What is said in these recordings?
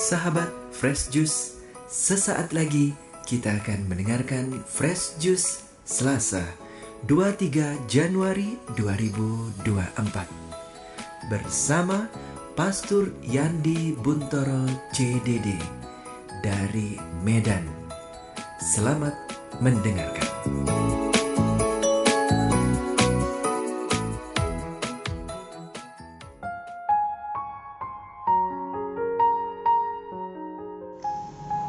Sahabat Fresh Juice, sesaat lagi kita akan mendengarkan Fresh Juice Selasa 23 Januari 2024 bersama Pastor Yandi Buntoro CDD dari Medan. Selamat mendengarkan.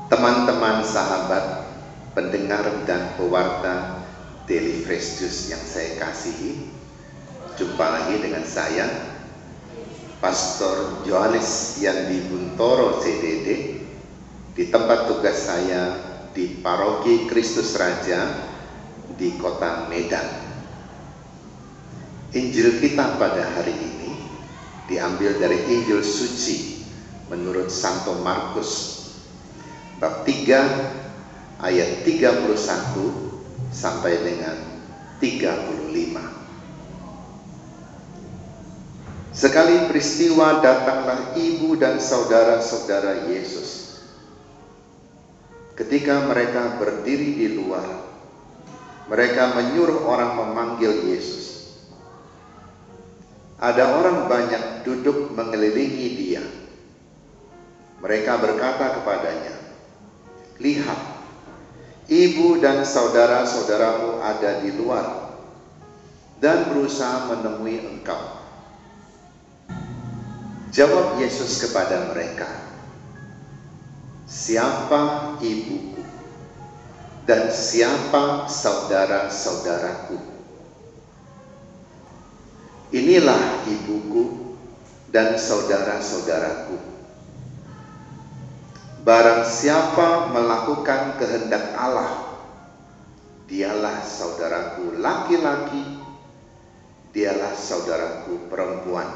Teman-teman sahabat, pendengar dan pewarta Daily Fresh Juice yang saya kasihi, jumpa lagi dengan saya, Pastor Johannes Yandi Buntoro CDD, di tempat tugas saya di Paroki Kristus Raja di kota Medan. Injil kita pada hari ini diambil dari Injil Suci menurut Santo Markus bab 3 ayat 31 sampai dengan 35. Sekali peristiwa datanglah ibu dan saudara-saudara Yesus. Ketika mereka berdiri di luar, mereka menyuruh orang memanggil Yesus. Ada orang banyak duduk mengelilingi dia. Mereka berkata kepadanya, "Lihat, ibu dan saudara-saudaramu ada di luar dan berusaha menemui engkau." Jawab Yesus kepada mereka, "Siapa ibuku dan siapa saudara-saudaraku? Inilah ibuku dan saudara-saudaraku. Barang siapa melakukan kehendak Allah, dialah saudaraku laki-laki, dialah saudaraku perempuan,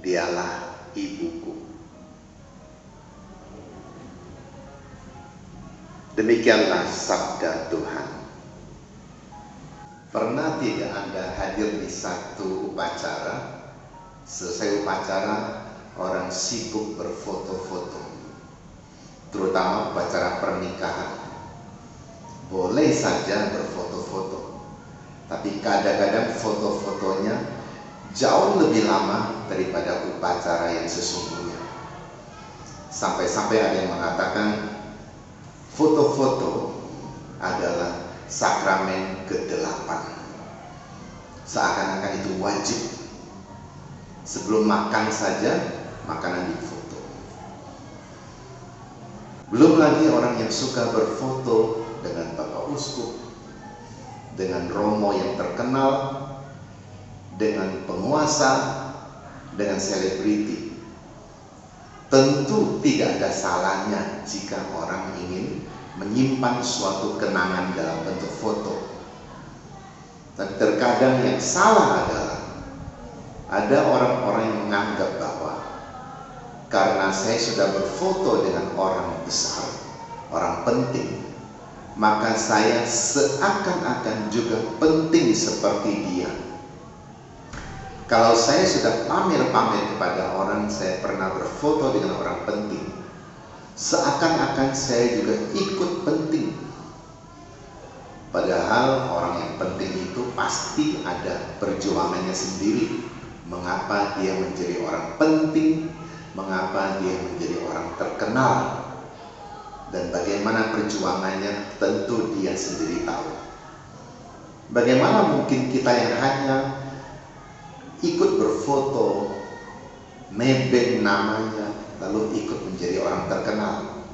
dialah ibuku." Demikianlah sabda Tuhan. Pernah tidak Anda hadir di satu upacara, selesai upacara orang sibuk berfoto-foto, terutama upacara pernikahan. Boleh saja berfoto-foto, tapi kadang-kadang foto-fotonya jauh lebih lama daripada upacara yang sesungguhnya. Sampai-sampai ada yang mengatakan foto-foto adalah sakramen ke-8. Seakan-akan itu wajib. Sebelum makan saja, makanan difoto. Belum lagi orang yang suka berfoto dengan Bapak Uskup, dengan romo yang terkenal, dengan penguasa, dengan selebriti. Tentu tidak ada salahnya jika orang ingin menyimpan suatu kenangan dalam bentuk foto. Tapi terkadang yang salah adalah ada orang-orang yang menganggap bahwa karena saya sudah berfoto dengan orang besar, orang penting, maka saya seakan-akan juga penting seperti dia. Kalau saya sudah pamer-pamer kepada orang saya pernah berfoto dengan orang penting, seakan-akan saya juga ikut penting. Padahal orang yang penting itu pasti ada perjuangannya sendiri. Mengapa dia menjadi orang penting, mengapa dia menjadi orang terkenal, dan bagaimana perjuangannya tentu dia sendiri tahu. Bagaimana mungkin kita yang hanya ikut berfoto, nebeng namanya, lalu ikut menjadi orang terkenal?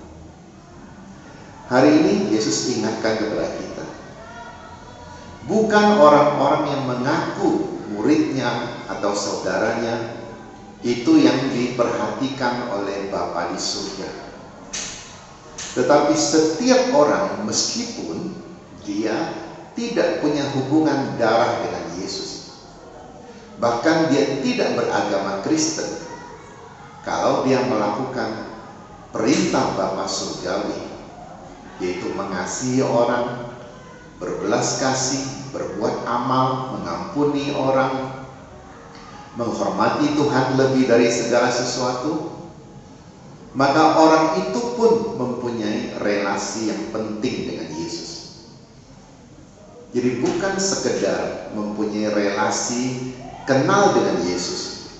Hari ini Yesus ingatkan kepada kita, bukan orang-orang yang mengaku muridnya atau saudaranya itu yang diperhatikan oleh Bapa di surga. Tetapi setiap orang, meskipun dia tidak punya hubungan darah dengan Yesus, bahkan dia tidak beragama Kristen, kalau dia melakukan perintah Bapa surgawi, yaitu mengasihi orang, berbelas kasih, berbuat amal, mengampuni orang, menghormati Tuhan lebih dari segala sesuatu, maka orang itu pun mempunyai relasi yang penting dengan Yesus. Jadi bukan sekedar mempunyai relasi kenal dengan Yesus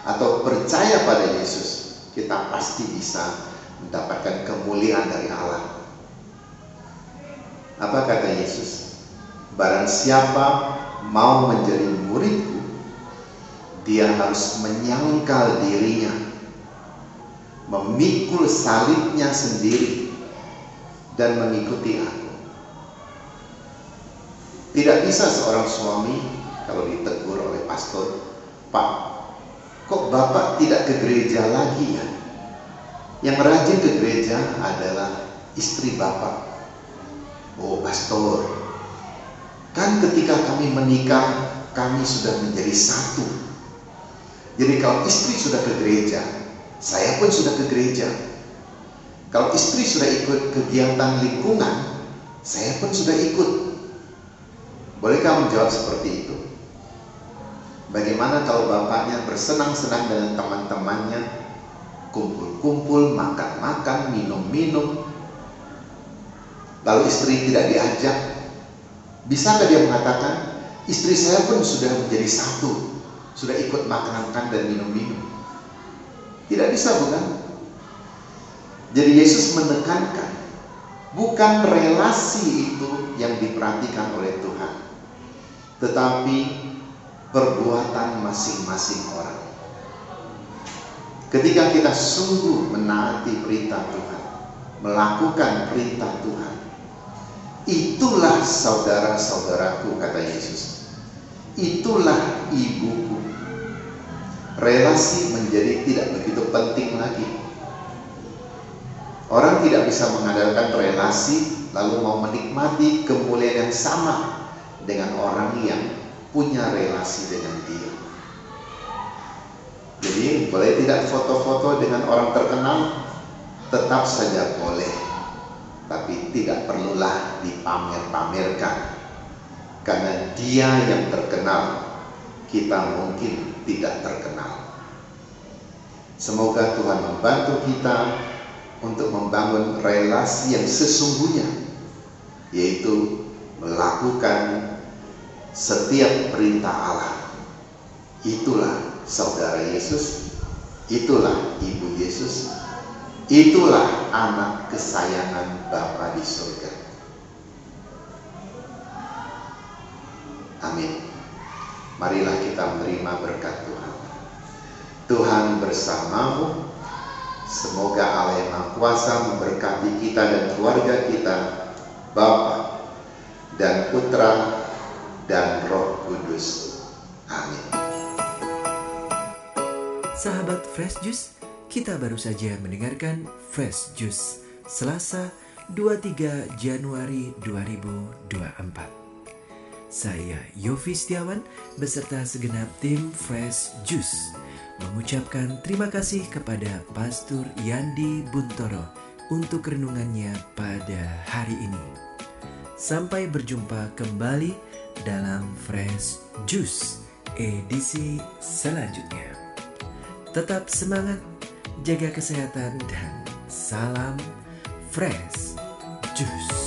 atau percaya pada Yesus, kita pasti bisa mendapatkan kemuliaan dari Allah. Apa kata Yesus? Barang siapa mau menjadi muridku, dia harus menyangkal dirinya, memikul salibnya sendiri, dan mengikuti aku. Tidak bisa seorang suami kalau ditegur oleh pastor, "Pak, kok Bapak tidak ke gereja lagi ya? Yang rajin ke gereja adalah istri Bapak." "Oh pastor, kan ketika kami menikah, kami sudah menjadi satu. Jadi kalau istri sudah ke gereja, saya pun sudah ke gereja. Kalau istri sudah ikut kegiatan lingkungan, saya pun sudah ikut." Bolehkah menjawab seperti itu? Bagaimana kalau bapaknya bersenang-senang dengan teman-temannya, kumpul-kumpul, makan-makan, minum-minum, lalu istri tidak diajak? Bisakah dia mengatakan, "Istri saya pun sudah menjadi satu, sudah ikut makan-makan dan minum-minum"? Tidak bisa, bukan? Jadi Yesus menekankan, bukan relasi itu yang diperhatikan oleh Tuhan, tetapi perbuatan masing-masing orang. Ketika kita sungguh menaati perintah Tuhan, melakukan perintah Tuhan, itulah saudara-saudaraku, kata Yesus. Itulah ibuku. Relasi menjadi tidak begitu penting lagi. Orang tidak bisa mengandalkan relasi lalu mau menikmati kemuliaan yang sama dengan orang yang punya relasi dengan dia. Jadi boleh tidak foto-foto dengan orang terkenal? Tetap saja boleh, tapi tidak perlulah dipamer-pamerkan. Karena dia yang terkenal, kita mungkin tidak terkenal. Semoga Tuhan membantu kita untuk membangun relasi yang sesungguhnya, yaitu melakukan setiap perintah Allah. Itulah saudara Yesus, itulah ibu Yesus, itulah anak kesayangan Bapa di surga. Amin. Marilah kita menerima berkat Tuhan. Tuhan bersamamu. Semoga Allah yang Maha Kuasa memberkati kita dan keluarga kita, Bapa dan Putra dan Roh Kudus. Amin. Sahabat Fresh Juice, kita baru saja mendengarkan Fresh Juice Selasa 23 Januari 2024. Saya Yofi Setiawan beserta segenap tim Fresh Juice mengucapkan terima kasih kepada Pastor Yandi Buntoro untuk renungannya pada hari ini. Sampai berjumpa kembali dalam Fresh Juice edisi selanjutnya. Tetap semangat, jaga kesehatan, dan salam Fresh Juice.